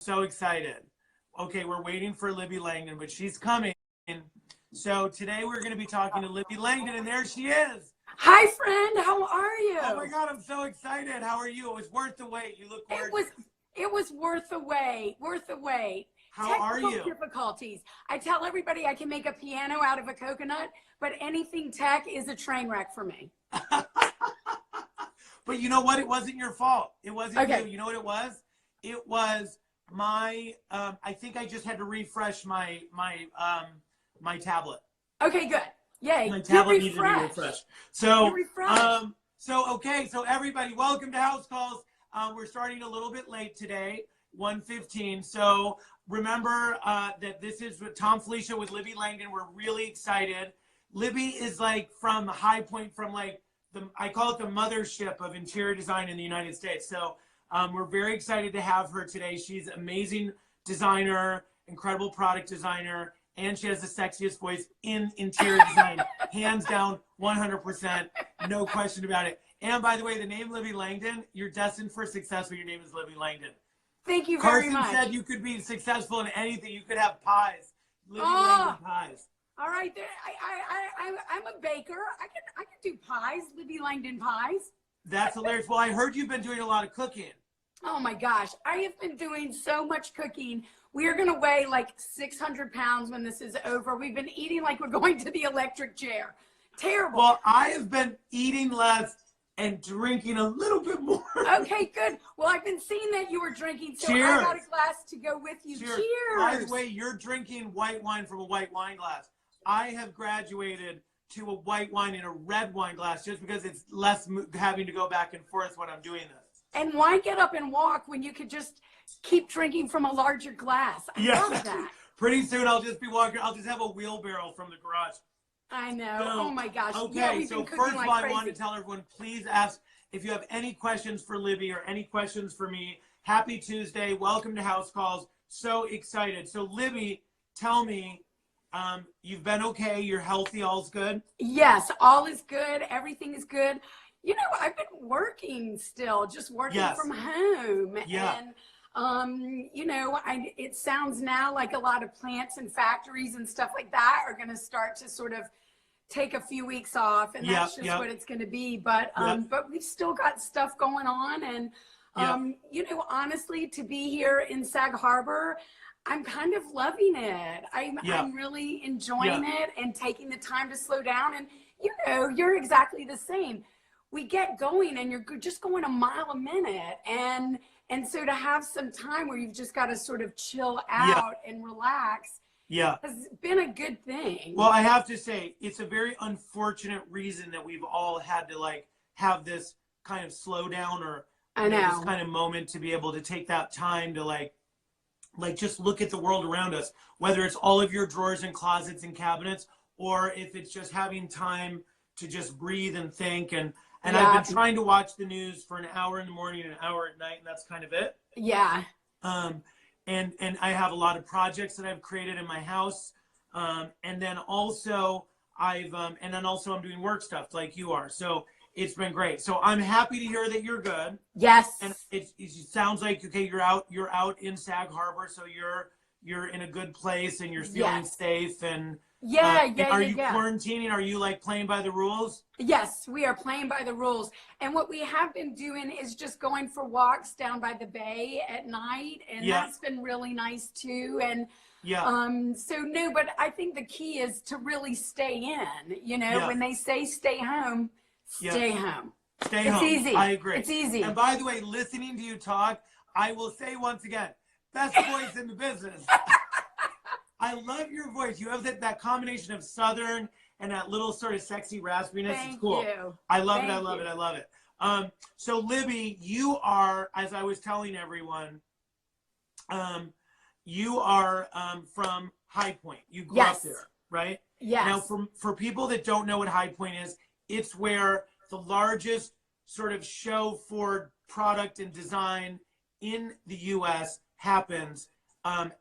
So excited. Okay, we're waiting for Libby Langdon, but she's coming. So today we're going to be talking to Libby Langdon, and there she is. Hi, friend. How are you? Oh my God, I'm so excited. How are you? It was worth the wait. You look gorgeous. It was worth the wait. Worth the wait. How are you? Technical difficulties. I tell everybody I can make a piano out of a coconut, but anything tech is a train wreck for me. But you know what? It wasn't your fault. It wasn't Okay. you. You know what it was? It was my. I think I just had to refresh my tablet. Okay, good. Yay. My tablet needed to be refreshed. So, okay. So everybody, welcome to House Calls. We're starting a little bit late today, 1:15. So remember that this is with Thom Filicia with Libby Langdon. We're really excited. Libby is like from High Point, from like I call it the mothership of interior design in the United States. So we're very excited to have her today. She's an amazing designer, incredible product designer, and she has the sexiest voice in interior design, hands down, 100%, no question about it. And by the way, the name Libby Langdon, you're destined for success when your name is Libby Langdon. Thank you very much. much. Carson said you could be successful in anything. You could have pies. Libby Langdon pies. All right, I'm a baker. I can do pies, Libby Langdon pies. That's hilarious. Well, I heard you've been doing a lot of cooking. Oh my gosh, I have been doing so much cooking. We are gonna weigh like 600 pounds when this is over. We've been eating like we're going to the electric chair. Terrible. Well, I have been eating less and drinking a little bit more. Okay, good. Well, I've been seeing that you were drinking, so Cheers. I got a glass to go with you. Cheers. By the way, you're drinking white wine from a white wine glass. I have graduated to a white wine in a red wine glass just because it's less having to go back and forth when I'm doing this. And why get up and walk when you could just keep drinking from a larger glass? I love that. Pretty soon I'll just be walking. I'll just have a wheelbarrow from the garage. I know. So, oh my gosh. Okay, so first of all, I want to tell everyone, please ask if you have any questions for Libby or any questions for me. Happy Tuesday. Welcome to House Calls. So excited. So Libby, tell me, you've been okay? You're healthy? All's good? Yes, all is good. Everything is good. You know, I've been working still, just working from home. Yeah. And, you know, it sounds now like a lot of plants and factories and stuff like that are going to start to sort of take a few weeks off, and that's just what it's going to be. But we've still got stuff going on. And, you know, honestly, to be here in Sag Harbor, I'm kind of loving it. I'm really enjoying it and taking the time to slow down. And, you know, you're exactly the same. We get going and you're just going a mile a minute. And so to have some time where you've just got to sort of chill out and relax has been a good thing. Well, I have to say, it's a very unfortunate reason that we've all had to like have this kind of slow down or this kind of moment to be able to take that time to like just look at the world around us, whether it's all of your drawers and closets and cabinets, or if it's just having time to just breathe and think. And I've been trying to watch the news for an hour in the morning and an hour at night, and that's kind of it. Yeah. And I have a lot of projects that I've created in my house. And then also I'm doing work stuff like you are. So it's been great. So I'm happy to hear that you're good. Yes. And it sounds like, okay, you're out in Sag Harbor. So you're in a good place and you're feeling safe. And are you quarantining? Are you like playing by the rules? Yes, we are playing by the rules. And what we have been doing is just going for walks down by the bay at night. And that's been really nice too. And so no, but I think the key is to really stay in, you know, when they say stay home, stay home. Stay home. It's easy. I agree. It's easy. And by the way, listening to you talk, I will say once again, best voice in the business. I love your voice. You have that combination of Southern and that little sort of sexy raspiness. It's cool. You. I love it. I love it. I love it. So Libby, you are, as I was telling everyone, you are from High Point. You grew up there, right? Yes. Now, for people that don't know what High Point is, it's where the largest sort of show for product and design in the U.S. happens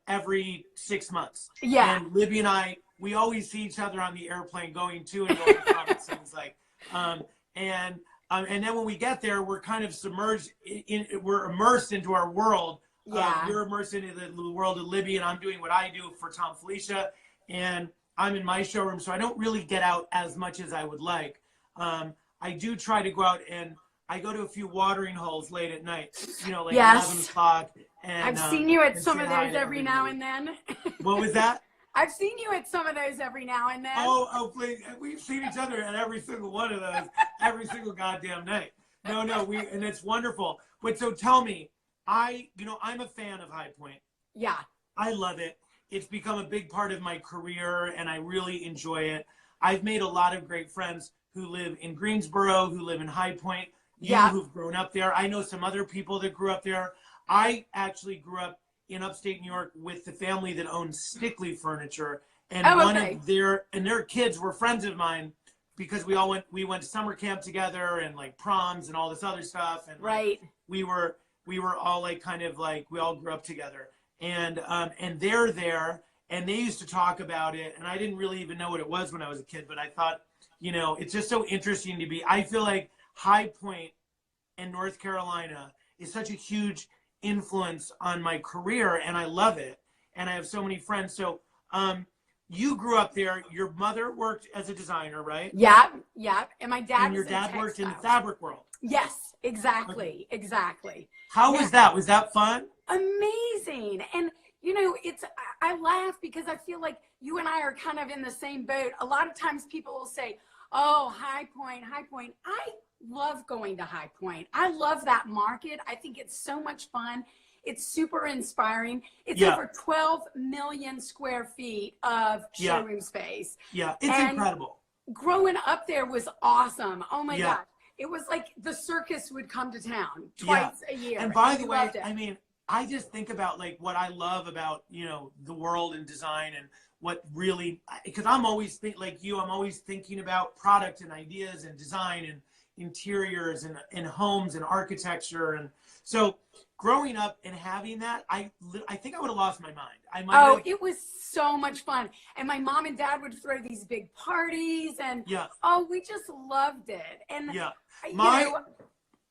every 6 months. Yeah. And Libby and I, we always see each other on the airplane going to and going from, it seems like. And then when we get there, we're kind of submerged we're immersed into our world You're immersed into the world of Libby, and I'm doing what I do for Thom Filicia, and I'm in my showroom, so I don't really get out as much as I would like. I do try to go out, and I go to a few watering holes late at night, you know, like 11 o'clock. And I've seen you at some of those every now and then. What was that? I've seen you at some of those every now and then. Oh, please. We've seen each other at every single one of those, every single goddamn night. No, and it's wonderful. But so tell me, I'm a fan of High Point. Yeah. I love it. It's become a big part of my career, and I really enjoy it. I've made a lot of great friends who live in Greensboro, who live in High Point, who've grown up there. I know some other people that grew up there. I actually grew up in upstate New York with the family that owned Stickley Furniture, and of their kids were friends of mine because we went to summer camp together and like proms and all this other stuff, and we were all like kind of like we all grew up together, and they're there, and they used to talk about it, and I didn't really even know what it was when I was a kid, but I thought, it's just so interesting to be. I feel like High Point in North Carolina is such a huge influence on my career, and I love it, and I have so many friends. So you grew up there. Your mother worked as a designer, right? Yeah, and my dad your dad worked in the fabric world. Yes, exactly. How was that? Was that fun? Amazing. And I laugh because I feel like you and I are kind of in the same boat. A lot of times people will say, oh, High Point. I love going to High Point. I love that market. I think it's so much fun. It's super inspiring. It's over 12 million square feet of showroom space. Yeah, it's incredible. Growing up there was awesome. Oh my gosh. It was like the circus would come to town twice a year. And by the way, I mean, I just think about like what I love about, the world and design, and what really, because I'm always I'm always thinking about product and ideas and design and interiors and homes and architecture. And so growing up and having that, I think I would have lost my mind. It was so much fun. And my mom and dad would throw these big parties, and we just loved it. And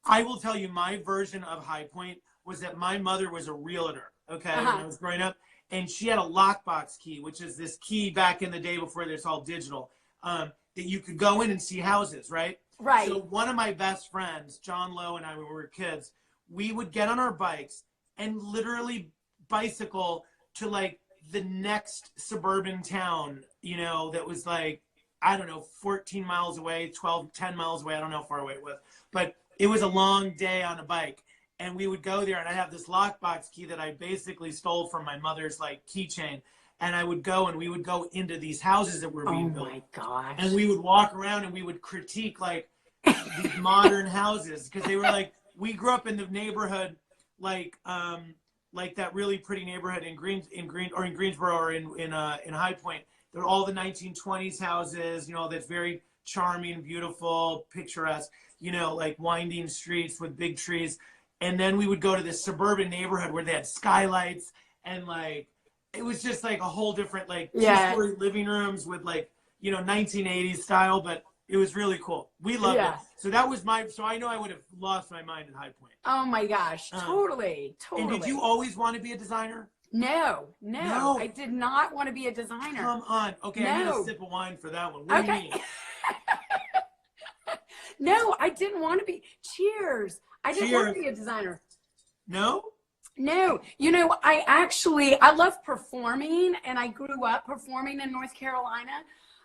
I will tell you, my version of High Point was that my mother was a realtor, when I was growing up, and she had a lockbox key, which is this key back in the day before it's all digital, that you could go in and see houses, right? Right. So one of my best friends, John Lowe, and I, when we were kids, we would get on our bikes and literally bicycle to like the next suburban town, that was like, I don't know, 14 miles away, 10 miles away. I don't know how far away it was, but it was a long day on a bike. And we would go there, and I have this lockbox key that I basically stole from my mother's like keychain. And I would go, and we would go into these houses that were being built. Oh my gosh. And we would walk around, and we would critique like these modern houses, because they were like, we grew up in the neighborhood, like that really pretty neighborhood in Greensboro or in High Point. They're all the 1920s houses, that's very charming, beautiful, picturesque, like winding streets with big trees. And then we would go to this suburban neighborhood where they had skylights, and like, it was just like a whole different, like, two-story living rooms with like, 1980s style, but it was really cool. We loved it. So that was so I know I would have lost my mind at High Point. Oh my gosh, totally. And did you always want to be a designer? No, I did not want to be a designer. Come on. Okay, I need a sip of wine for that one. What do you mean? No, I didn't want to be. Cheers. I didn't want to be a designer. No? No. I love performing, and I grew up performing in North Carolina.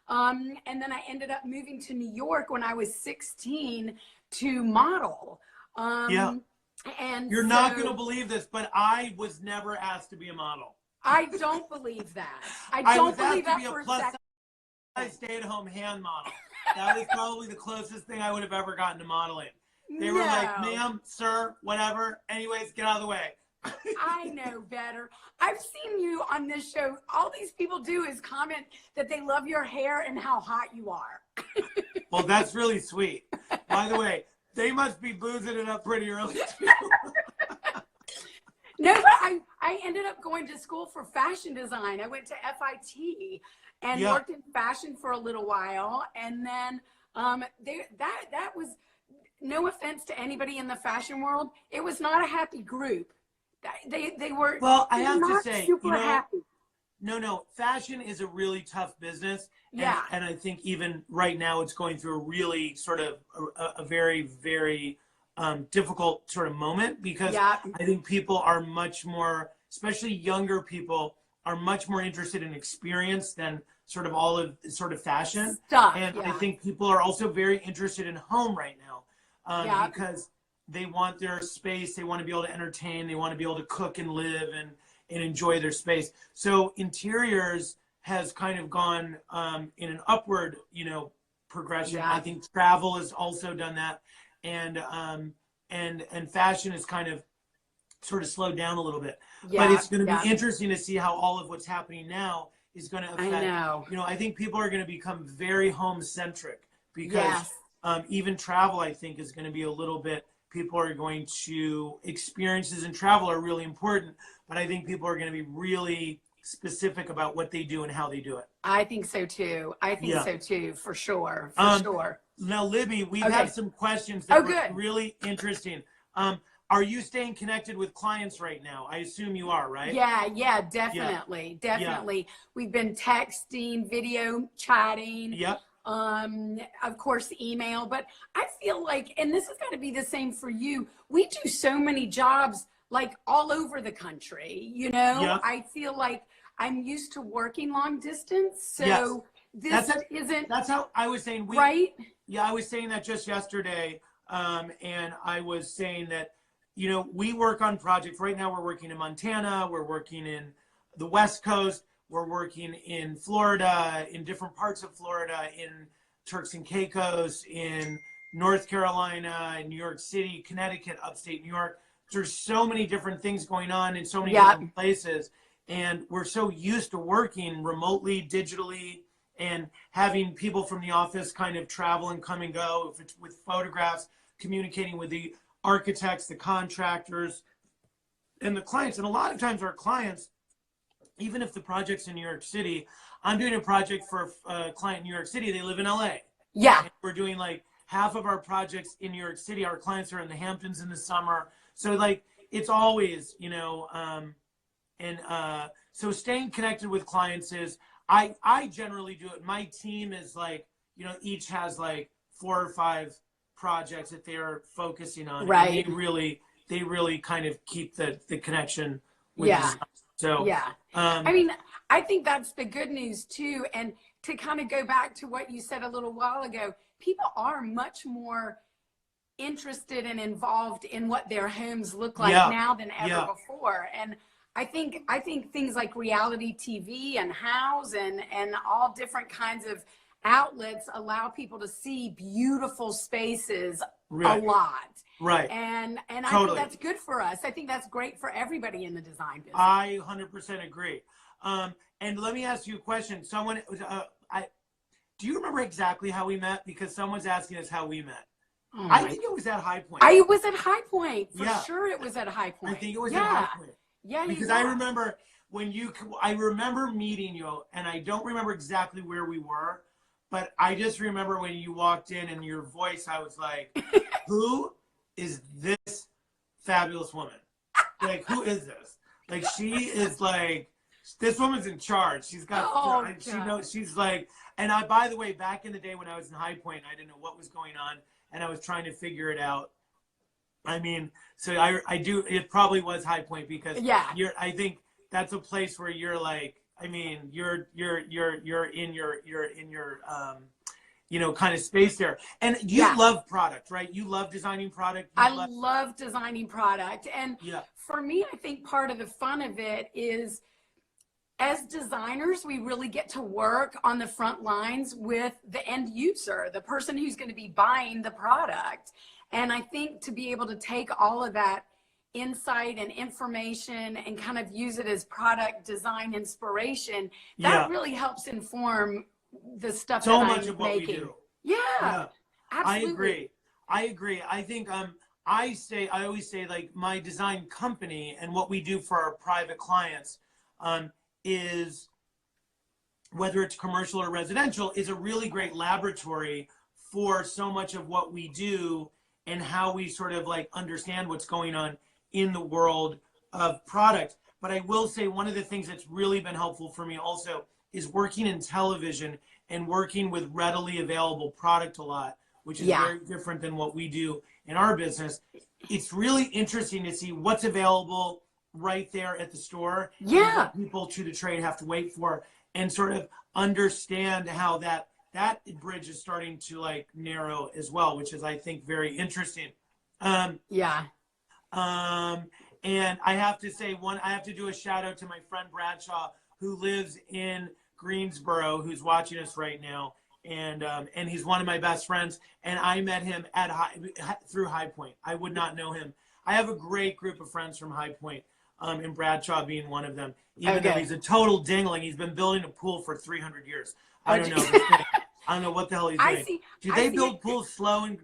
And then I ended up moving to New York when I was 16 to model. And you're not going to believe this, but I was never asked to be a model. I don't believe that. I don't believe that for a second. I stay-at-home hand model. That was probably the closest thing I would have ever gotten to modeling. They were like, ma'am, sir, whatever. Anyways, get out of the way. I know better. I've seen you on this show. All these people do is comment that they love your hair and how hot you are. Well, that's really sweet. By the way, they must be boozing it up pretty early too. No, but I ended up going to school for fashion design. I went to FIT and worked in fashion for a little while. And then that was, no offense to anybody in the fashion world, it was not a happy group. they were well, I have to say, super happy. No, fashion is a really tough business. Yeah. And I think even right now it's going through a really sort of a very, very difficult sort of moment, because Yeah. I think people are much more, especially younger people, are much more interested in experience than sort of all of sort of fashion. Stuff. And Yeah. I think people are also very interested in home right now, Yeah. because they want their space, they want to be able to entertain, they want to be able to cook and live and enjoy their space. So interiors has kind of gone in an upward, progression. Yeah. I think travel has also done that, and fashion has kind of sort of slowed down a little bit. Yeah. But it's going to Yeah. be interesting to see how all of what's happening now is going to affect. I know. I think people are going to become very home centric, because Yes. even travel, I think, is going to be a little bit. People are going to, experiences in travel are really important, but I think people are going to be really specific about what they do and how they do it. I think so too. I think Yeah. so too, for sure. For sure. Now, Libby, we Okay. have some questions that were good. really interesting. Are you staying connected with clients right now? I assume you are, right? Yeah, definitely. Yeah. Definitely. We've been texting, video chatting. Yep. Of course, email, but I feel like, and this is going to be the same for you, we do so many jobs like all over the country, Yep. I feel like I'm used to working long distance. So yes. isn't. That's how I was saying. Right? Yeah, I was saying that just yesterday. And I was saying that, we work on projects. Right now we're working in Montana, we're working in the West Coast, we're working in Florida, in different parts of Florida, in Turks and Caicos, in North Carolina, in New York City, Connecticut, upstate New York. There's so many different things going on in so many different places. And we're so used to working remotely, digitally, and having people from the office kind of travel and come and go, if it's with photographs, communicating with the architects, the contractors, and the clients. And a lot of times our clients, even if the project's in New York City, I'm doing a project for a client in New York City, they live in LA. Yeah. And we're doing like half of our projects in New York City. Our clients are in the Hamptons in the summer. So like, it's always, so staying connected with clients is, I generally do it. My team is like, each has like 4 or 5 projects that they're focusing on. Right. And they really kind of keep the connection with Yeah. So yeah. I mean, I think that's the good news too. And to kind of go back to what you said a little while ago, people are much more interested and involved in what their homes look like now than ever before. And I think things like reality TV and House and all different kinds of outlets allow people to see beautiful spaces a lot. Right. And Totally. I think that's good for us. I think that's great for everybody in the design business. I 100% agree. And let me ask you a question. Do you remember exactly how we met? Because someone's asking us how we met. Oh I think it was at High Point. I was at High Point. For sure it was at High Point. I think it was at High Point. Yeah, because I remember I remember meeting you, and I don't remember exactly where we were, but I just remember when you walked in and your voice, I was like, who is this fabulous woman? Like, who is this? Like, she is like, this woman's in charge. She's got, she knows, she's like, and by the way, back in the day when I was in High Point, I didn't know what was going on, and I was trying to figure it out. I mean, so I do, it probably was High Point, because I think that's a place where you're like, I mean, you're in your kind of space there. And you love product, right? You love designing product. I love designing product. And for me, I think part of the fun of it is, as designers, we really get to work on the front lines with the end user, the person who's going to be buying the product. And I think to be able to take all of that insight and information and kind of use it as product design inspiration, that really helps inform the stuff so that much I'm of what making. we do. Yeah, absolutely. I agree. I think I always say, like, my design company and what we do for our private clients is, whether it's commercial or residential, is a really great laboratory for so much of what we do and how we sort of like understand what's going on in the world of product. But I will say one of the things that's really been helpful for me also is working in television and working with readily available product a lot, which is very different than what we do in our business. It's really interesting to see what's available right there at the store. Yeah. What people to the trade have to wait for, and sort of understand how that bridge is starting to like narrow as well, which is, I think, very interesting. And I have to say, I have to do a shout out to my friend Bradshaw, who lives in Greensboro, who's watching us right now. And he's one of my best friends. And I met him through High Point. I would not know him. I have a great group of friends from High Point, and Bradshaw being one of them. Even though he's a total dingling, he's been building a pool for 300 years. I don't know. I don't know what the hell he's doing. Do they build pools slow in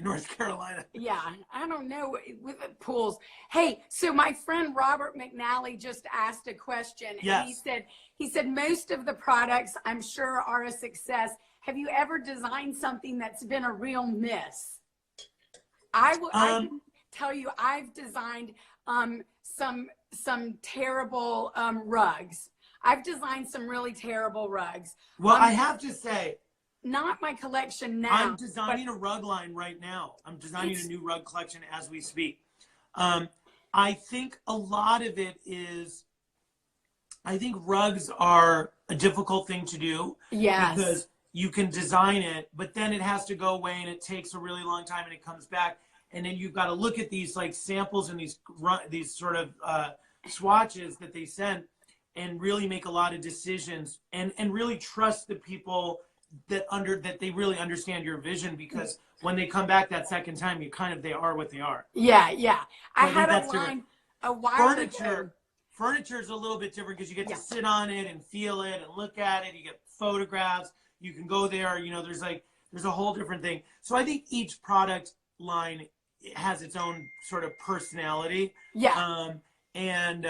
North Carolina? Yeah, I don't know with the pools. Hey, so my friend Robert McNally just asked a question. Yes. And he said most of the products, I'm sure, are a success. Have you ever designed something that's been a real miss? I can tell you, I've designed some terrible rugs. I've designed some really terrible rugs. Well, I have to say, not my collection now. I'm designing a rug line right now. I'm designing a new rug collection as we speak. I think a lot of it is, I think rugs are a difficult thing to do. Yes. Because you can design it, but then it has to go away and it takes a really long time and it comes back. And then you've got to look at these like samples and these sort of swatches that they send, and really make a lot of decisions and really trust the people that they really understand your vision, because when they come back that second time, they are what they are. Yeah. I had a line a while ago. Furniture is a little bit different because you get to sit on it and feel it and look at it. You get photographs. You can go there. There's a whole different thing. So I think each product line has its own sort of personality. Yeah. And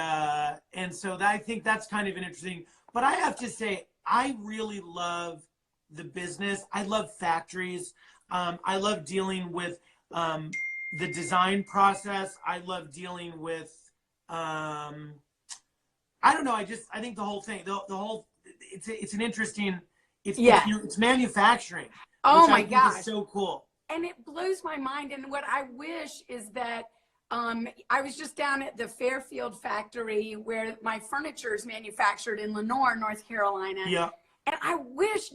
so I think that's kind of an interesting, but I have to say, I really love the business. I love factories. I love dealing with the design process. I love dealing with, I don't know. I think the whole thing, it's an interesting, it's manufacturing. Oh my gosh. It's so cool. And it blows my mind. And what I wish is that, I was just down at the Fairfield factory where my furniture is manufactured in Lenore, North Carolina. Yeah. And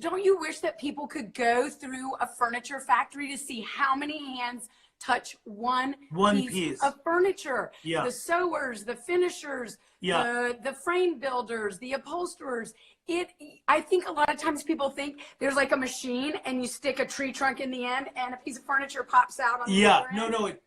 don't you wish that people could go through a furniture factory to see how many hands touch one piece of furniture? Yeah. The sewers, the finishers, the frame builders, the upholsterers. I think a lot of times people think there's like a machine and you stick a tree trunk in the end and a piece of furniture pops out on the other end.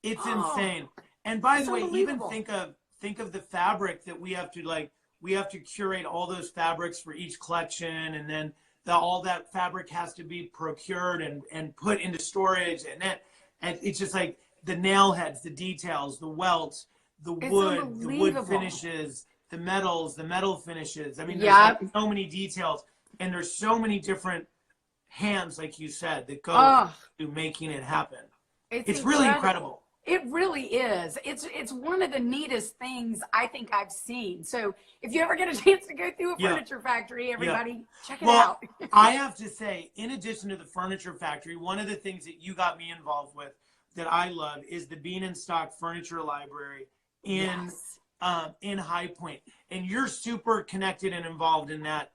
It's insane. And by the way, even think of the fabric that we have to curate all those fabrics for each collection, and then all that fabric has to be procured and put into storage, and it's just like the nail heads, the details, the welts, the wood finishes, the metals, the metal finishes. I mean, there's so many details, and there's so many different hands, like you said, that go to making it happen. It's really incredible. It really is. It's one of the neatest things I think I've seen. So if you ever get a chance to go through a furniture factory, everybody check it out. I have to say, in addition to the furniture factory, one of the things that you got me involved with that I love is the Bean and Stock Furniture Library in High Point. And you're super connected and involved in that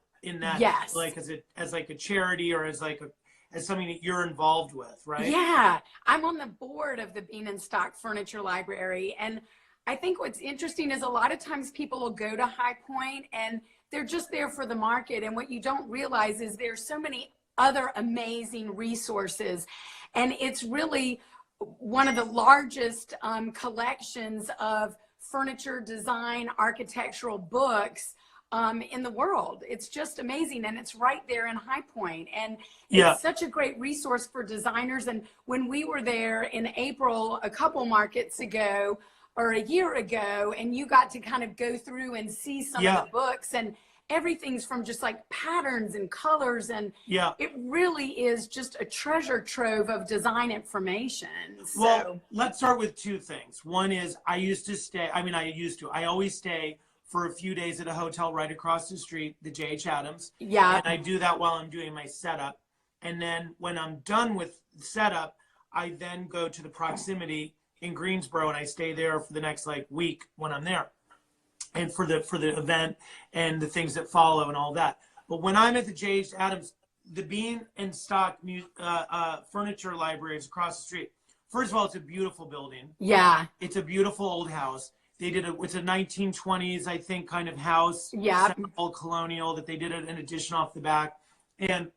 like as like a charity, or as something that you're involved with, right? Yeah, I'm on the board of the Bean and Stock Furniture Library. And I think what's interesting is a lot of times people will go to High Point and they're just there for the market. And what you don't realize is there's so many other amazing resources. And it's really one of the largest collections of furniture design, architectural books in the world. It's just amazing. And it's right there in High Point. And it's such a great resource for designers. And when we were there in April, a couple markets ago, or a year ago, and you got to kind of go through and see some of the books, and everything's from just like patterns and colors, and it really is just a treasure trove of design information. So. Well, let's start with two things. One is I always stay for a few days at a hotel right across the street, the J.H. Adams. Yeah. And I do that while I'm doing my setup. And then when I'm done with the setup, I then go to the Proximity in Greensboro, and I stay there for the next like week when I'm there, and for the event and the things that follow and all that. But when I'm at the J.H. Adams, the Bean and Stock Furniture Library is across the street. First of all, it's a beautiful building. Yeah. It's a beautiful old house. They did it's a 1920s, I think, kind of house. Yeah. All colonial, that they did an addition off the back. And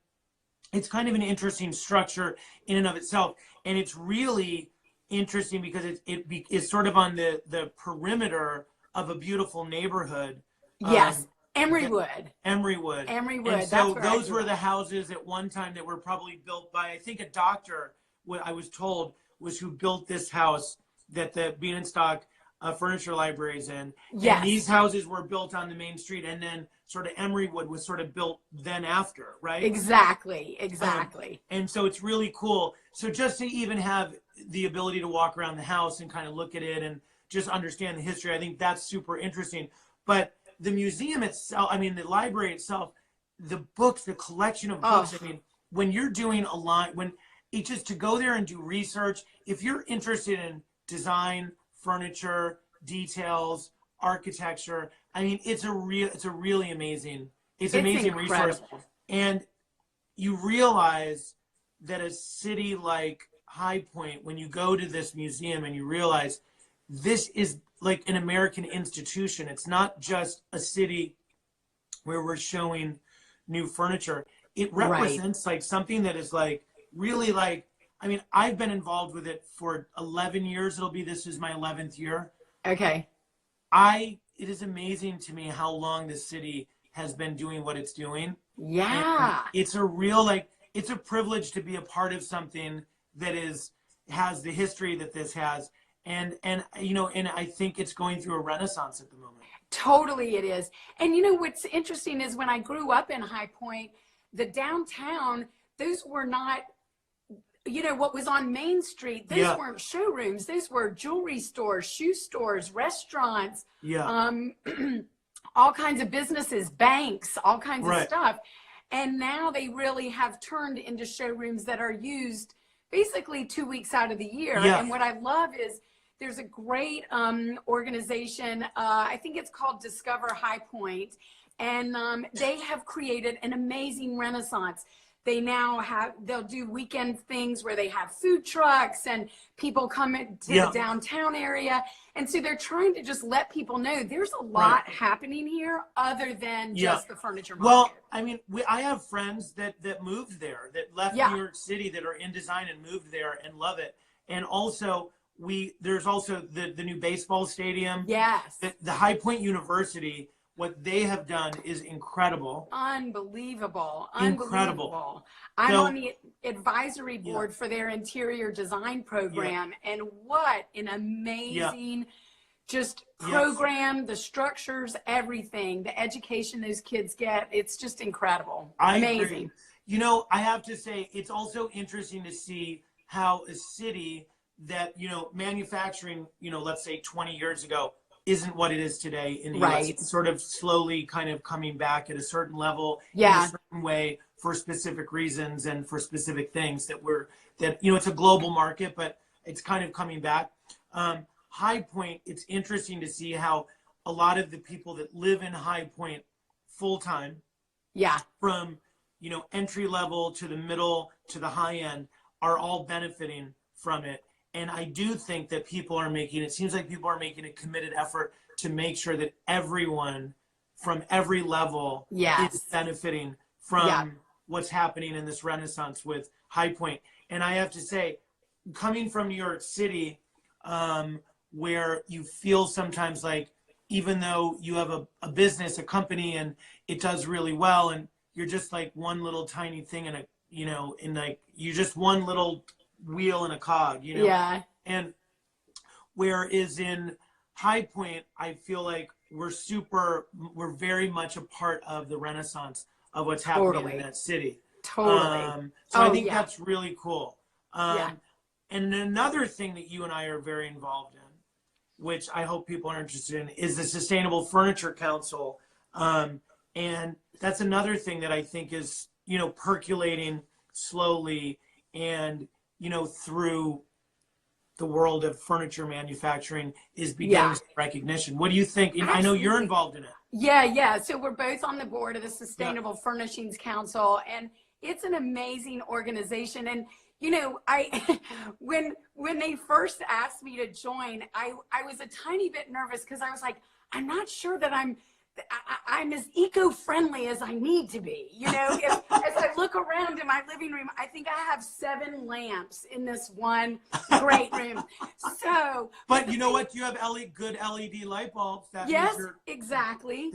it's kind of an interesting structure in and of itself. And it's really interesting because it's sort of on the perimeter of a beautiful neighborhood. Yes. Emerywood. Emerywood. And so those were the houses at one time that were probably built by, I think, a doctor, what I was told, was who built this house that the Bean and Stock Furniture Library is in. Yes. And these houses were built on the main street, and then sort of Emerywood was sort of built then after, right? Exactly. And so it's really cool. So just to even have the ability to walk around the house and kind of look at it and just understand the history, I think that's super interesting. But the museum itself, I mean, the library itself, the books, the collection of books, I mean, when you're doing a lot, when it's just to go there and do research, if you're interested in design, furniture, details, architecture, I mean, it's a really amazing, it's amazing resource. And you realize that a city like High Point, when you go to this museum and you realize this is like an American institution, it's not just a city where we're showing new furniture. It represents like something that is like really like, I mean, I've been involved with it for 11 years. This is my 11th year. Okay. It is amazing to me how long this city has been doing what it's doing. Yeah. And it's a real, like, it's a privilege to be a part of something that has the history that this has. And you know, and I think it's going through a renaissance at the moment. Totally it is. And you know, what's interesting is when I grew up in High Point, the downtown, those were not, you know, what was on Main Street, those weren't showrooms. Those were jewelry stores, shoe stores, restaurants, all kinds of businesses, banks, all kinds of stuff. And now they really have turned into showrooms that are used basically 2 weeks out of the year. And what I love is there's a great organization, I think it's called Discover High Point, and they have created an amazing renaissance. They now they'll do weekend things where they have food trucks and people come into the downtown area. And so they're trying to just let people know there's a lot happening here other than just the furniture market. Well, I mean, I have friends that moved there, that left New York City, that are in design and moved there and love it. And also, there's also the new baseball stadium. Yes. The High Point University, what they have done is incredible. Unbelievable. Incredible. I'm on the advisory board for their interior design program, and what an amazing just program, the structures, everything, the education those kids get. It's just incredible. Amazing. Agree. You know, I have to say, it's also interesting to see how a city that, you know, manufacturing, you know, let's say 20 years ago, isn't what it is today in the US. It's sort of slowly kind of coming back at a certain level in a certain way for specific reasons and for specific things that you know, it's a global market, but it's kind of coming back. High Point, it's interesting to see how a lot of the people that live in High Point full time, from, you know, entry level to the middle to the high end, are all benefiting from it. And I do think that it seems like people are making a committed effort to make sure that everyone from every level is benefiting from what's happening in this renaissance with High Point. And I have to say, coming from New York City, where you feel sometimes like, even though you have a business, a company, and it does really well, and you're just like one little tiny thing you're just one little wheel in a cog, you know? Yeah. And whereas in High Point, I feel like we're very much a part of the renaissance of what's happening in that city. Totally. So I think that's really cool. And another thing that you and I are very involved in, which I hope people are interested in, is the Sustainable Furniture Council. And that's another thing that I think is, you know, percolating slowly and, you know, through the world of furniture manufacturing is beginning recognition. What do you think? And I know you're involved in it. Yeah. So we're both on the board of the Sustainable Furnishings Council, and it's an amazing organization. And you know, when they first asked me to join, I was a tiny bit nervous because I was like, I'm not sure that I'm as eco-friendly as I need to be. You know, as I look around in my living room, I think I have 7 lamps in this one great room. So, but you know what? You have good LED light bulbs. Yes, exactly.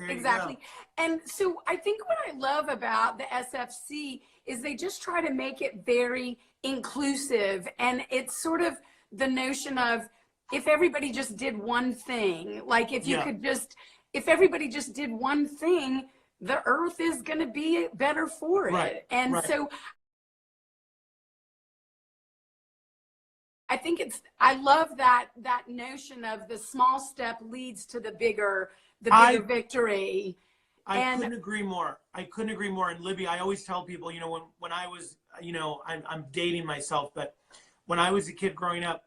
And so I think what I love about the SFC is they just try to make it very inclusive, and it's sort of the notion of if everybody just did one thing, like if everybody just did one thing, the earth is going to be better for it. So I think I love that notion of the small step leads to the bigger victory. I couldn't agree more. And Libby, I always tell people, you know, when I was, you know, I'm dating myself, but when I was a kid growing up,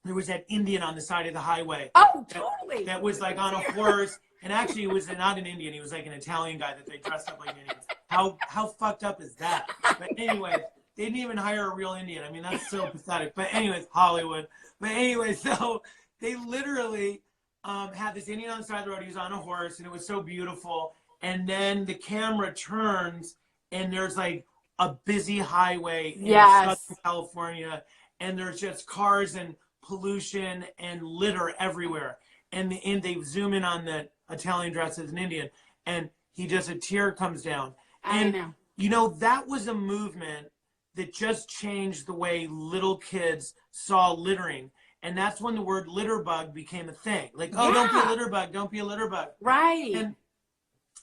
there was that Indian on the side of the highway. Oh, totally. That was like on a horse. And actually, it was not an Indian. He was like an Italian guy that they dressed up like Indians. How fucked up is that? But anyway, they didn't even hire a real Indian. I mean, that's so pathetic. But anyways, Hollywood. But anyway, so they literally had this Indian on the side of the road. He was on a horse, and it was so beautiful. And then the camera turns, and there's like a busy highway in Southern California, and there's just cars and pollution and litter everywhere. And they zoom in on the Italian dressed as an Indian, and a tear comes down. And you know, that was a movement that just changed the way little kids saw littering. And that's when the word litter bug became a thing. Like, oh, don't be a litter bug, don't be a litter bug. Right. And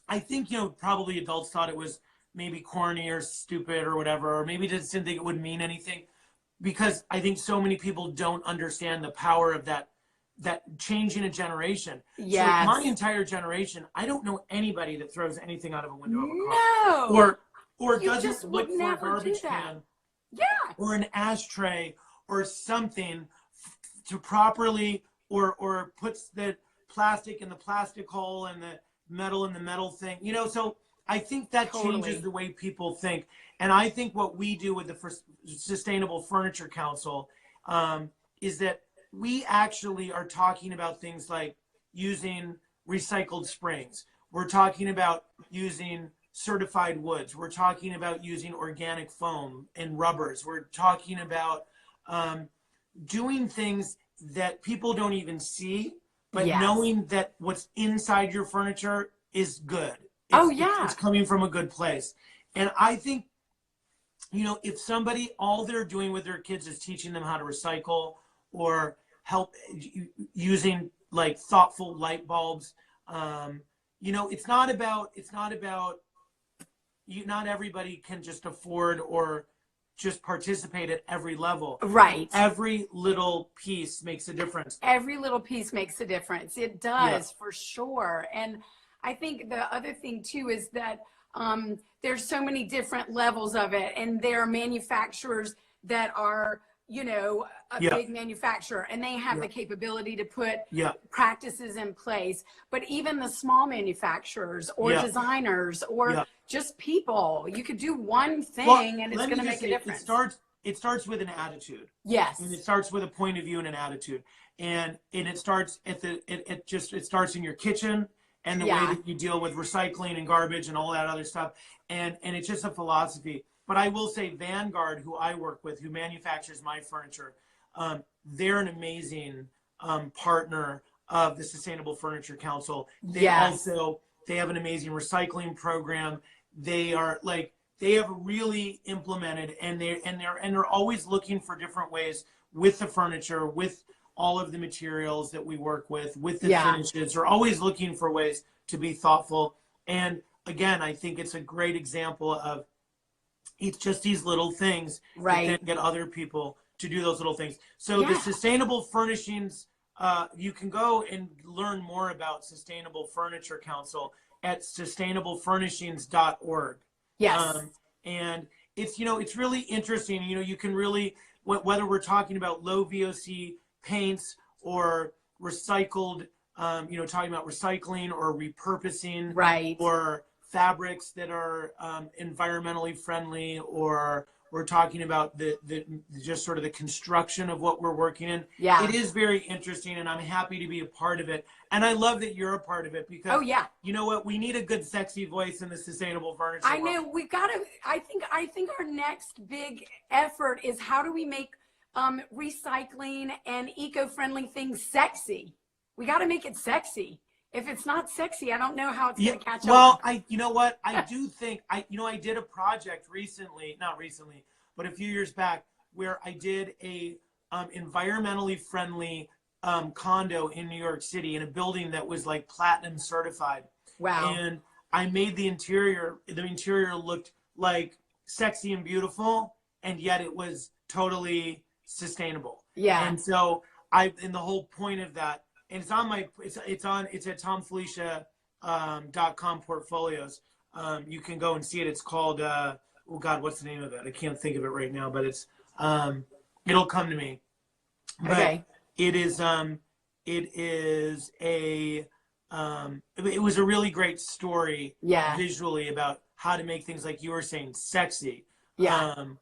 I think, you know, probably adults thought it was maybe corny or stupid or whatever, or maybe just didn't think it would mean anything, because I think so many people don't understand the power of that changing a generation. Yes. So my entire generation, I don't know anybody that throws anything out of a window of a car. Or doesn't look for a garbage can. Yeah. Or an ashtray or something to properly or puts the plastic in the plastic hole and the metal in the metal thing. You know, so I think that changes the way people think. And I think what we do with the Sustainable Furniture Council is that we actually are talking about things like using recycled springs. We're talking about using certified woods. We're talking about using organic foam and rubbers. We're talking about doing things that people don't even see, but knowing that what's inside your furniture is good. It's coming from a good place. And I think, you know, if somebody, all they're doing with their kids is teaching them how to recycle or help using like thoughtful light bulbs, you know, not everybody can just afford or just participate at every level. Right. Every little piece makes a difference. Every little piece makes a difference. It does, for sure. And I think the other thing too is that there's so many different levels of it, and there are manufacturers that are, you know, a big manufacturer, and they have the capability to put practices in place. But even the small manufacturers or designers or just people, you could do one thing and it's going to make a difference. It starts with an attitude. Yes. And it starts with a point of view and an attitude. And it starts it starts in your kitchen and the way that you deal with recycling and garbage and all that other stuff. And it's just a philosophy. But I will say Vanguard, who I work with, who manufactures my furniture, they're an amazing partner of the Sustainable Furniture Council. They have an amazing recycling program. They have really implemented, and they're always looking for different ways with the furniture, with all of the materials that we work with the finishes. We're always looking for ways to be thoughtful. And again, I think it's a great example of it's just these little things that then get other people to do those little things. So the sustainable furnishings, you can go and learn more about Sustainable Furniture Council at sustainablefurnishings.org. Yes. And it's, it's really interesting. You can really, whether we're talking about low VOC paints or recycled, talking about recycling or repurposing, or fabrics that are environmentally friendly, or we're talking about the just sort of the construction of what we're working in. Yeah. It is very interesting, and I'm happy to be a part of it. And I love that you're a part of it because, you know what? We need a good, sexy voice in the sustainable furniture world. know. We've got to, I think our next big effort is how do we make recycling and eco-friendly things sexy? We got to make it sexy. If it's not sexy, I don't know how it's going to catch on. Well, you know what? I do think, I did a project not recently, but a few years back where I did a environmentally friendly condo in New York City in a building that was like platinum certified. Wow. And I made the interior looked like sexy and beautiful, and yet it was totally sustainable. Yeah. And so and the whole point of that, and it's at ThomFilicia.com portfolios. You can go and see it. It's called oh God, what's the name of it? I can't think of it right now, but it's it'll come to me. But it was a really great story visually about how to make things, like you were saying, sexy. So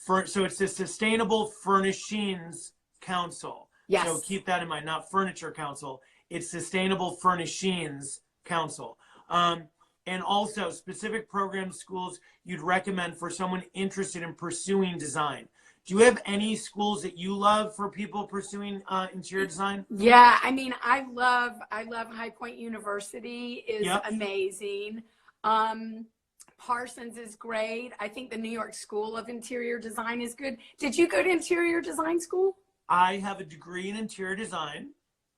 it's the Sustainable Furnishings Council. Yes. So keep that in mind, not Furniture Council. It's Sustainable Furnishings Council. And also specific programs, schools you'd recommend for someone interested in pursuing design. Do you have any schools that you love for people pursuing interior design? Yeah, I mean, I love High Point University is amazing. Parsons is great. I think the New York School of Interior Design is good. Did you go to interior design school? I have a degree in interior design.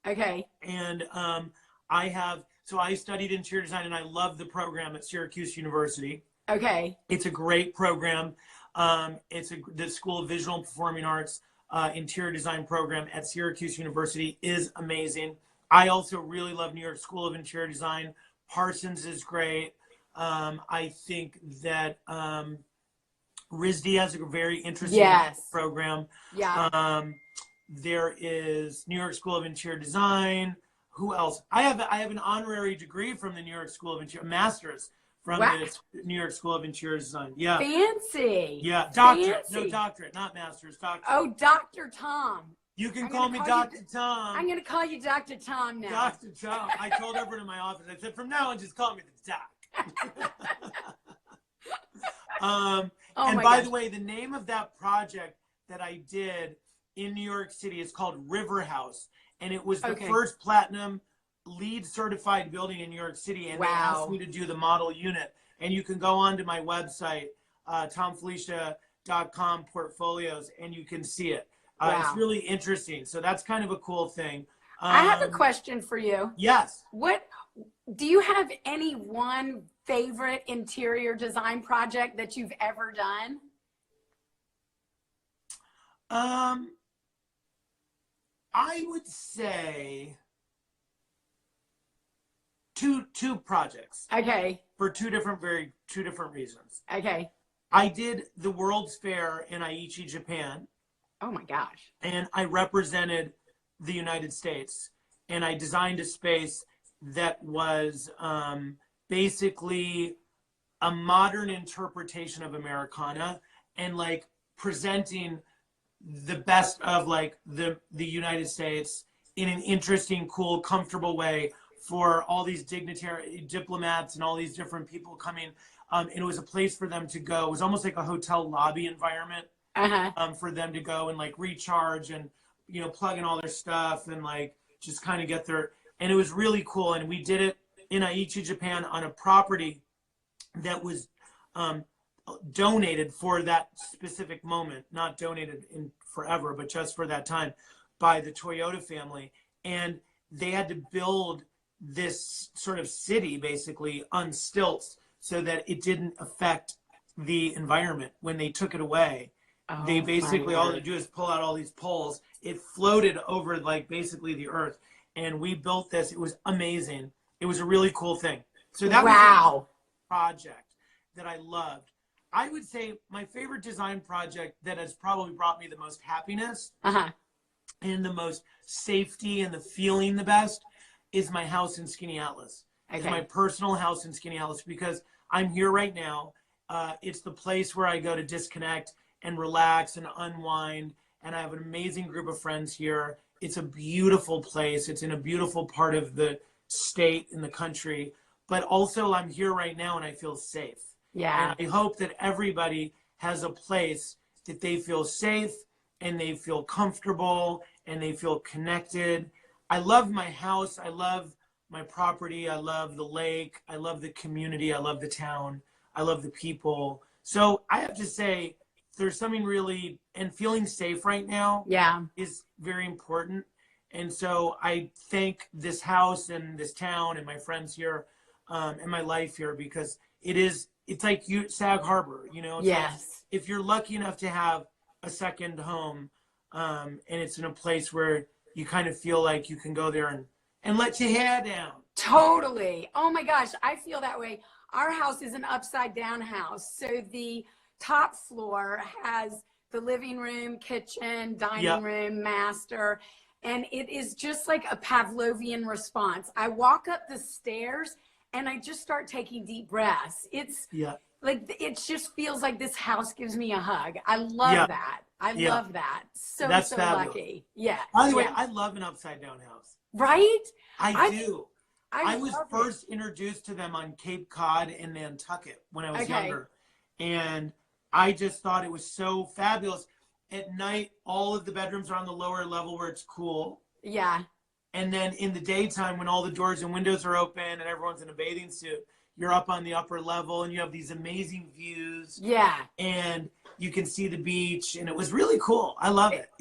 Okay. And I studied interior design, and I love the program at Syracuse University. Okay. It's a great program. The School of Visual and Performing Arts interior design program at Syracuse University is amazing. I also really love New York School of Interior Design. Parsons is great. I think that RISD has a very interesting program. Yeah. There is New York School of Interior Design. Who else? I have an honorary degree from the New York School of Interior, master's from the New York School of Interior Design. Yeah. Fancy. Yeah. Doctorate. No, doctorate, not master's. Doctorate. Oh, Dr. Tom. You can call me Dr. Tom. I'm going to call you Dr. Tom now. Dr. Tom. I told everyone in my office, I said, from now on, just call me the doc. And by the way, the name of that project that I did in New York City is called River House. And it was the first platinum LEED certified building in New York City. And they asked me to do the model unit. And you can go on to my website, ThomFilicia.com portfolios, and you can see it. It's really interesting. So that's kind of a cool thing. I have a question for you. Yes. What do you have any one favorite interior design project that you've ever done? I would say two projects. Okay. For two different reasons. Okay. I did the World's Fair in Aichi, Japan. Oh my gosh. And I represented the United States, and I designed a space that was basically a modern interpretation of Americana, and like presenting the best of like the United States in an interesting, cool, comfortable way for all these diplomats and all these different people coming. And it was a place for them to go. It was almost like a hotel lobby environment for them to go and like recharge and, plug in all their stuff and like just kind of get their, and it was really cool. And we did it in Aichi, Japan on a property that was donated for that specific moment, not donated in forever, but just for that time. by the Toyota family. And they had to build this sort of city basically on stilts so that it didn't affect the environment. When they took it away, they basically, all they do is pull out all these poles. It floated over like basically the earth. And we built this. It was amazing. It was a really cool thing. So that was a project that I loved. I would say my favorite design project that has probably brought me the most happiness and the most safety and the feeling the best is my house in Skinny Atlas. It's my personal house in Skinny Atlas because I'm here right now. It's the place where I go to disconnect and relax and unwind. And I have an amazing group of friends here. It's a beautiful place. It's in a beautiful part of the state in the country. But also I'm here right now and I feel safe. Yeah. And I hope that everybody has a place that they feel safe and they feel comfortable and they feel connected. I love my house. I love my property. I love the lake. I love the community. I love the town. I love the people. So I have to say there's something really, and feeling safe right now is very important. And so I thank this house and this town and my friends here and my life here because it's like Sag Harbor, you know? Like if you're lucky enough to have a second home and it's in a place where you kind of feel like you can go there and let your hair down. Totally. Oh my gosh, I feel that way. Our house is an upside down house. So the top floor has the living room, kitchen, dining room, master. And it is just like a Pavlovian response. I walk up the stairs and I just start taking deep breaths. It's like, it just feels like this house gives me a hug. I love that. I love that. So lucky. Yeah. By the way, I love an upside down house. Right? I do. I was first introduced to them on Cape Cod and Nantucket when I was younger. And I just thought it was so fabulous. At night, all of the bedrooms are on the lower level where it's cool. Yeah. And then in the daytime, when all the doors and windows are open and everyone's in a bathing suit, you're up on the upper level and you have these amazing views. Yeah. And you can see the beach and it was really cool. I love it.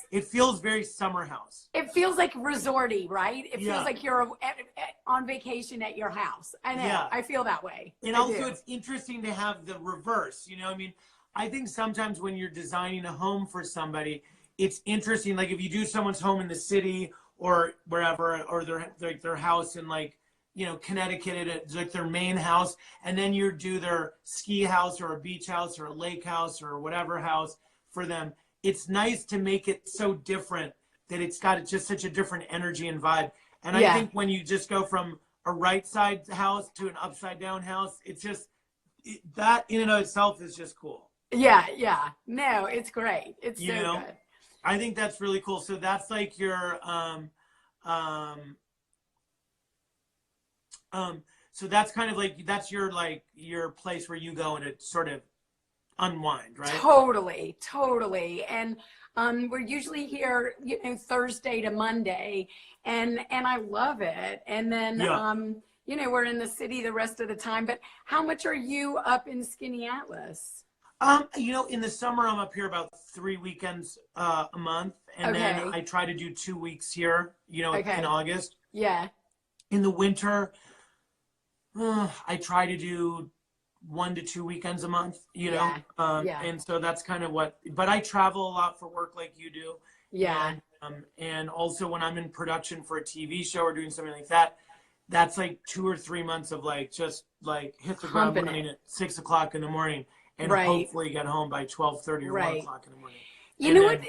It feels very summer house. It feels like resorty, right? It feels like you're on vacation at your house. I know. Yeah. I feel that way. And also it's interesting to have the reverse, you know, I mean, I think sometimes when you're designing a home for somebody, it's interesting. Like if you do someone's home in the city or wherever, or their house in like, you know, Connecticut, it's like their main house. And then you do their ski house or a beach house or a lake house or whatever house for them. It's nice to make it so different that it's got just such a different energy and vibe. And I think when you just go from a right side house to an upside down house, it's just, that in and of itself is just cool. Yeah, yeah. No, it's great. It's so good. I think that's really cool. So that's like your, so that's kind of like, that's your place where you go and it sort of unwind, right? Totally, totally. And we're usually here, you know, Thursday to Monday, and I love it. And then, you know, we're in the city the rest of the time. But how much are you up in Skinny Atlas? You know, in the summer, I'm up here about 3 weekends a month. And then I try to do 2 weeks here, you know, in August. Yeah. In the winter, I try to do 1 to 2 weekends a month, you know? And so that's kind of but I travel a lot for work like you do. Yeah. And also when I'm in production for a TV show or doing something like that, that's like 2 or 3 months of like, just like hit the ground running at 6 o'clock in the morning. And hopefully get home by 12:30 or 1 o'clock in the morning. You know what?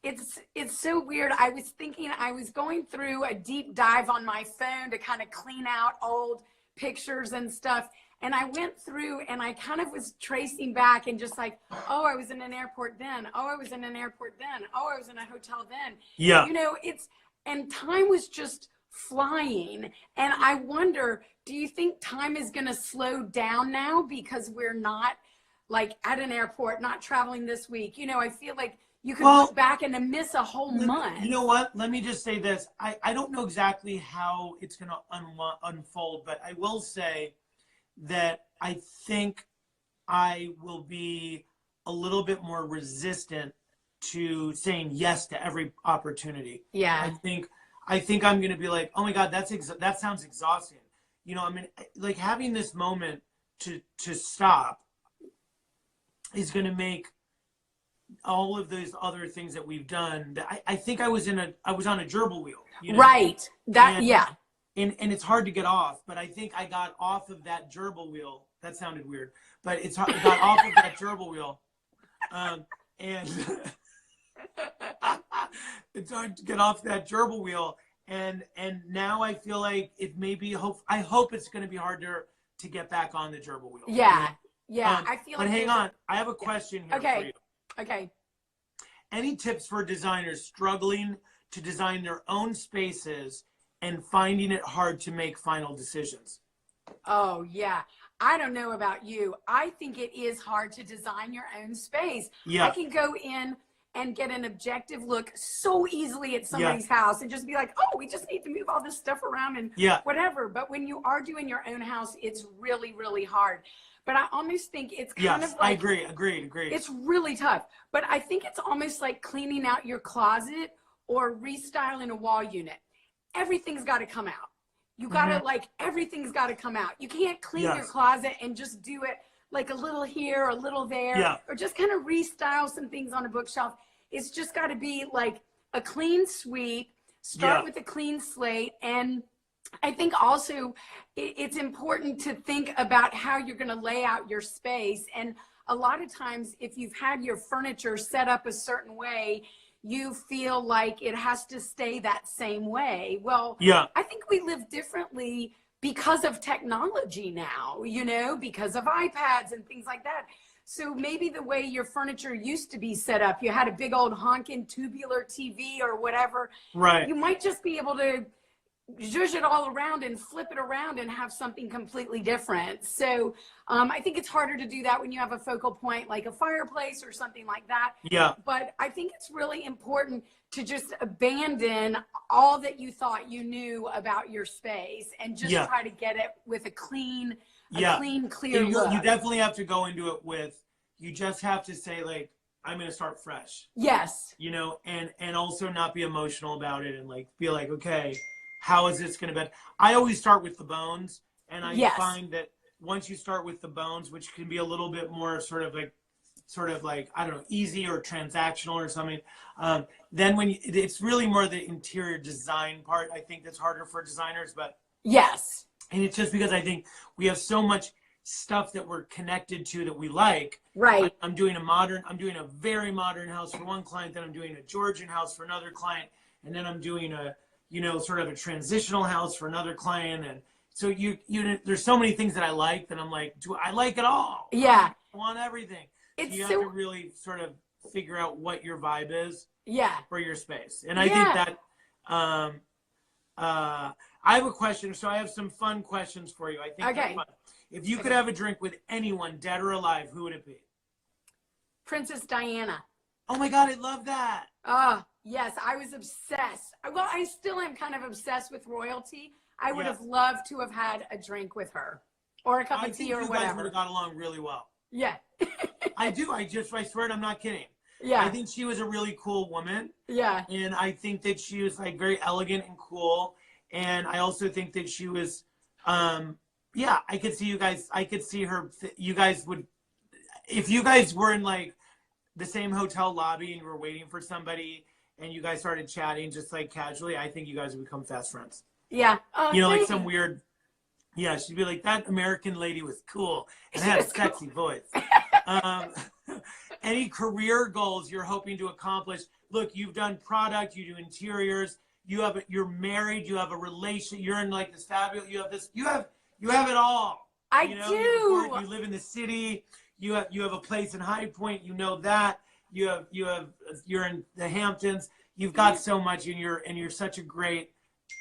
It's so weird. I was thinking, I was going through a deep dive on my phone to kind of clean out old pictures and stuff. And I went through and I kind of was tracing back and just like, oh, I was in an airport then. Oh, I was in an airport then. Oh, I was in a hotel then. Yeah. You know, and time was just flying. And I wonder, do you think time is going to slow down now because we're not like at an airport, not traveling this week? You know, I feel like you can look back and miss a whole month. You know what? Let me just say this. I don't know exactly how it's going to unfold, but I will say that I think I will be a little bit more resistant to saying yes to every opportunity. Yeah. I think I'm going to be like, oh my God, that sounds exhausting. You know, I mean, like having this moment to stop is going to make all of those other things that we've done. I think I was on a gerbil wheel. You know? Right. Yeah. And it's hard to get off, but I think I got off of that gerbil wheel. That sounded weird, but I got off of that gerbil wheel. And it's hard to get off that gerbil wheel. And now I feel like I hope it's going to be harder to get back on the gerbil wheel. Yeah. Yeah. I feel but hang on. I have a question here for you. Okay. Any tips for designers struggling to design their own spaces and finding it hard to make final decisions? Oh, yeah. I don't know about you. I think it is hard to design your own space. Yeah. I can go in and get an objective look so easily at somebody's house and just be like, oh, we just need to move all this stuff around and whatever. But when you are doing your own house, it's really, really hard. But I almost think it's kind of like, I agree. Agreed. It's really tough. But I think it's almost like cleaning out your closet or restyling a wall unit. Everything's got to come out. You got to everything's got to come out. You can't clean your closet and just do it like a little here, a little there, or just kind of restyle some things on a bookshelf. It's just got to be like a clean sweep, start with a clean slate. And I think also it's important to think about how you're going to lay out your space. And a lot of times if you've had your furniture set up a certain way, you feel like it has to stay that same way. Well, I think we live differently because of technology now, you know, because of iPads and things like that. So maybe the way your furniture used to be set up, you had a big old honking tubular TV or whatever. Right. You might just be able to zhuzh it all around and flip it around and have something completely different. So I think it's harder to do that when you have a focal point like a fireplace or something like that. Yeah. But I think it's really important to just abandon all that you thought you knew about your space and just try to get it with a clean, clear look. You definitely have to go into it with, you just have to say like, I'm going to start fresh. Yes. You know, and also not be emotional about it and like, feel like, okay, how is this going to be? I always start with the bones. And I find that once you start with the bones, which can be a little bit more sort of like, I don't know, easy or transactional or something. Then it's really more the interior design part, I think that's harder for designers, but and it's just because I think we have so much stuff that we're connected to that we like. Right. I'm doing a very modern house for one client, then I'm doing a Georgian house for another client. And then I'm doing a, you know, sort of a transitional house for another client. And so there's so many things that I like that I'm like, do I like it all? Yeah. I want everything. It's you have to really sort of figure out what your vibe is for your space. And I think that I have a question. So I have some fun questions for you. I think they're fun. If you could have a drink with anyone, dead or alive, who would it be? Princess Diana. Oh my God, I love that. Yes, I was obsessed. Well, I still am kind of obsessed with royalty. I would have loved to have had a drink with her or a cup of tea or whatever. You guys would have got along really well. Yeah. I do. I swear it, I'm not kidding. Yeah. I think she was a really cool woman. Yeah. And I think that she was like very elegant and cool. And I also think that she was, I could see you guys, I could see her, you guys would, if you guys were in like the same hotel lobby and you were waiting for somebody and you guys started chatting just like casually, I think you guys would become fast friends. Yeah. You know, like some weird, she'd be like, that American lady was cool and had a sexy voice. Any career goals you're hoping to accomplish? Look, you've done product, you do interiors, you're married, you have a relation, you're in like this fabulous, you have it all. I do. You live in the city, you have a place in High Point, you know that. You're in the Hamptons, you've got so much and you're such a great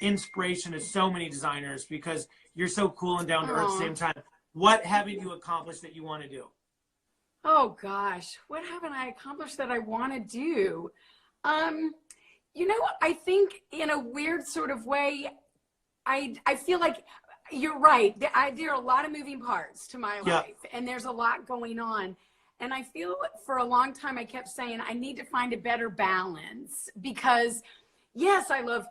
inspiration to so many designers because you're so cool and down to earth at the same time. What haven't you accomplished that you want to do? Oh gosh, what haven't I accomplished that I want to do? You know, I think in a weird sort of way, I feel like you're right. There are a lot of moving parts to my life and there's a lot going on. And I feel for a long time, I kept saying, I need to find a better balance because yes, I love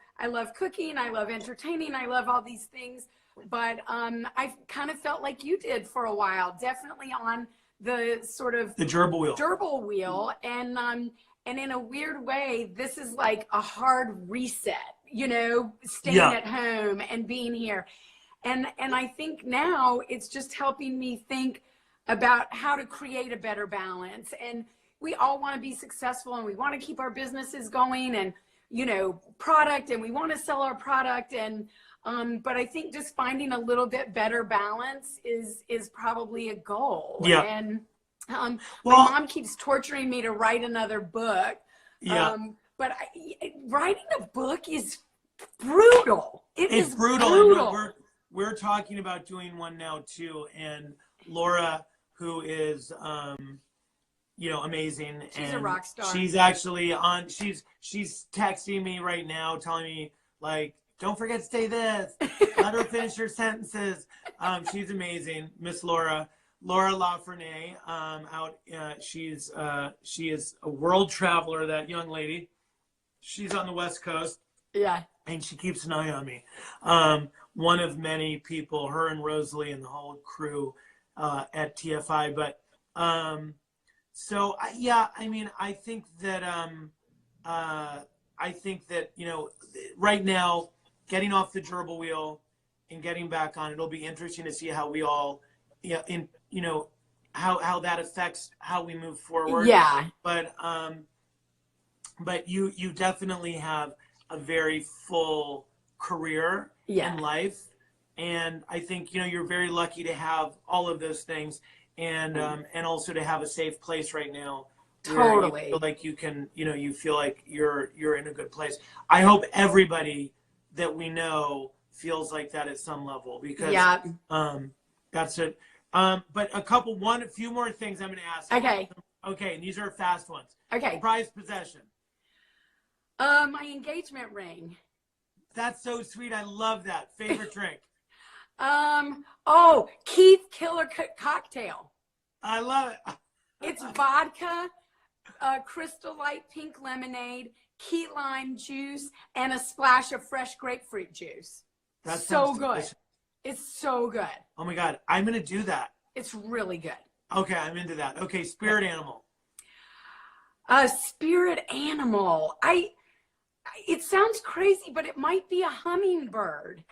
cooking. I love entertaining. I love all these things. But I kind of felt like you did for a while, definitely on the sort of the gerbil wheel. And in a weird way, this is like a hard reset, you know, staying at home and being here. And I think now it's just helping me think about how to create a better balance. And we all want to be successful and we want to keep our businesses going and, you know, product, and we want to sell our product. And, but I think just finding a little bit better balance is probably a goal. Yeah. And my mom keeps torturing me to write another book. Yeah. But writing a book is brutal. It's brutal. We're talking about doing one now too. And Laura, who is, you know, amazing. She's a rock star. She's actually on, she's texting me right now, telling me like, don't forget to say this, let her finish her sentences. She's amazing. Miss Laura Lafreniere, she is a world traveler, that young lady. She's on the West Coast. Yeah. And she keeps an eye on me. One of many people, her and Rosalie and the whole crew at TFI. But so I mean, I think that you know, right now, getting off the gerbil wheel and getting back on, it'll be interesting to see how we all, how that affects how we move forward. Yeah. But you definitely have a very full career in life. And I think, you know, you're very lucky to have all of those things and also to have a safe place right now. Totally. You feel like you can, you know, you feel like you're in a good place. I hope everybody that we know feels like that at some level, because that's it. But a few more things I'm going to ask. Okay. Okay. And these are fast ones. Okay. Prized possession. My engagement ring. That's so sweet. I love that. Favorite drink. Keith Killer Cocktail. I love it. It's vodka, Crystal Light pink lemonade, key lime juice, and a splash of fresh grapefruit juice. That's so good. Delicious. It's so good. Oh my God. I'm going to do that. It's really good. Okay. I'm into that. Okay. Spirit animal. Spirit animal. It sounds crazy, but it might be a hummingbird.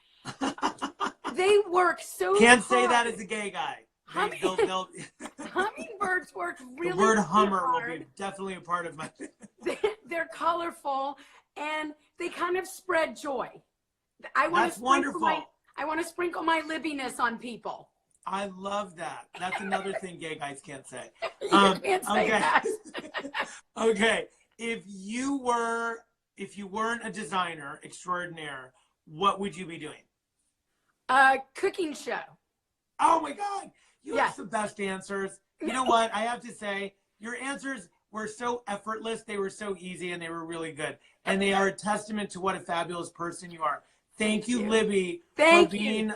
They work so Can't hard. say that as a gay guy. Hummingbirds work really hard. The word hummer will be definitely a part of my... They're colorful, and they kind of spread joy. That's wonderful. I want to sprinkle my Libbiness on people. I love that. That's another thing gay guys can't say. You can't say that. Okay. If you weren't a designer extraordinaire, what would you be doing? Cooking show. Oh my God. You have the best answers. You know what? I have to say, your answers were so effortless. They were so easy, and they were really good. And they are a testament to what a fabulous person you are. Thank you, Libby, for being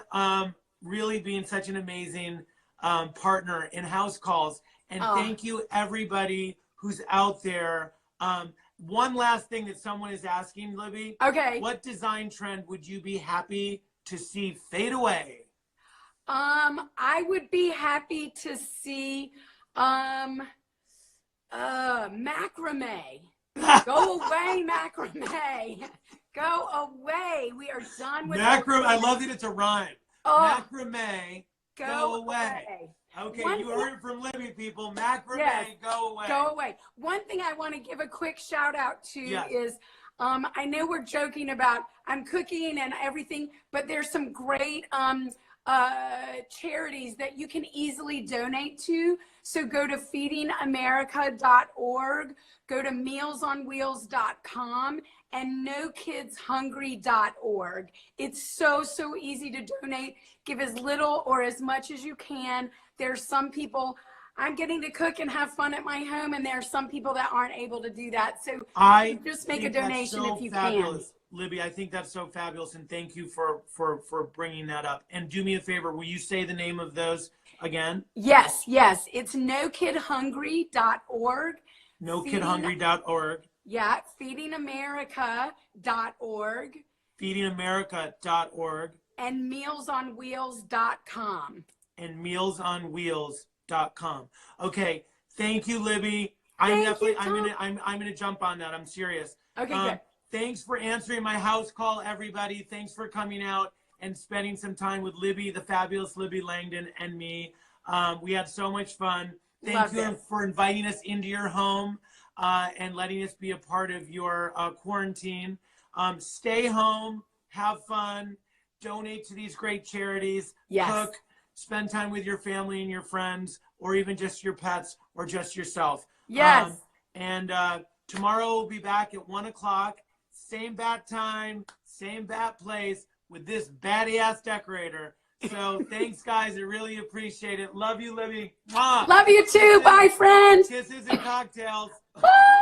really being such an amazing partner in House Calls. And thank you, everybody who's out there. One last thing that someone is asking, Libby. Okay. What design trend would you be happy to see fade away? I would be happy to see macrame. Go away, macrame. Go away. We are done with macrame. I love that it's a rhyme. Macrame. Go away. Okay, you heard it from Libby, people. Macrame, go away. Go away. One thing I want to give a quick shout out to is, I know we're joking about I'm cooking and everything, but there's some great charities that you can easily donate to. So go to feedingamerica.org, go to mealsonwheels.com, and nokidshungry.org. It's so easy to donate. Give as little or as much as you can. There's some people, I'm getting to cook and have fun at my home, and there are some people that aren't able to do that. So just make a donation if you can. Libby, I think that's so fabulous, and thank you for bringing that up. And do me a favor, will you say the name of those again? Yes. It's nokidhungry.org. Nokidhungry.org. Yeah, feedingamerica.org. Feedingamerica.org. And mealsonwheels.com. And mealsonwheels.com. Okay, thank you, Libby. I'm gonna jump on that. I'm serious. Okay, good. Thanks for answering my house call, everybody. Thanks for coming out and spending some time with Libby, the fabulous Libby Langdon, and me. We had so much fun. Thank you for inviting us into your home and letting us be a part of your quarantine. Stay home, have fun, donate to these great charities, cook, spend time with your family and your friends, or even just your pets or just yourself. Yes. And tomorrow we'll be back at 1 o'clock. Same bat time, same bat place with this batty ass decorator. So thanks, guys. I really appreciate it. Love you, Libby. Mwah. Love you too. Bye, friend. Kisses and cocktails. Bye.